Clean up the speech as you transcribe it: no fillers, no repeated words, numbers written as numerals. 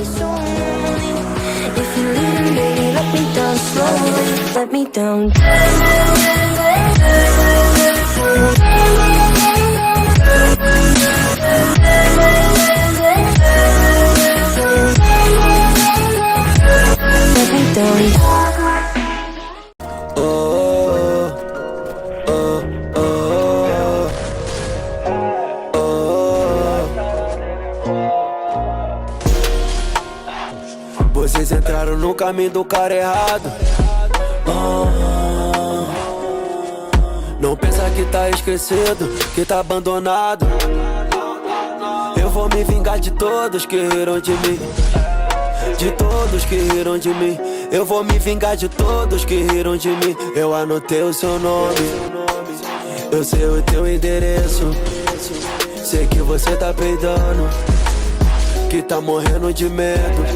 so lonely. If you're leaving, baby, let me down slowly. Let me down. Let me down. Vocês entraram no caminho do cara errado. Não pensa que tá esquecido, que tá abandonado. Eu vou me vingar de todos que riram de mim. De todos que riram de mim. Eu vou me vingar de todos que riram de mim. Eu anotei o seu nome, eu sei o teu endereço. Sei que você tá peidando, que tá morrendo de medo.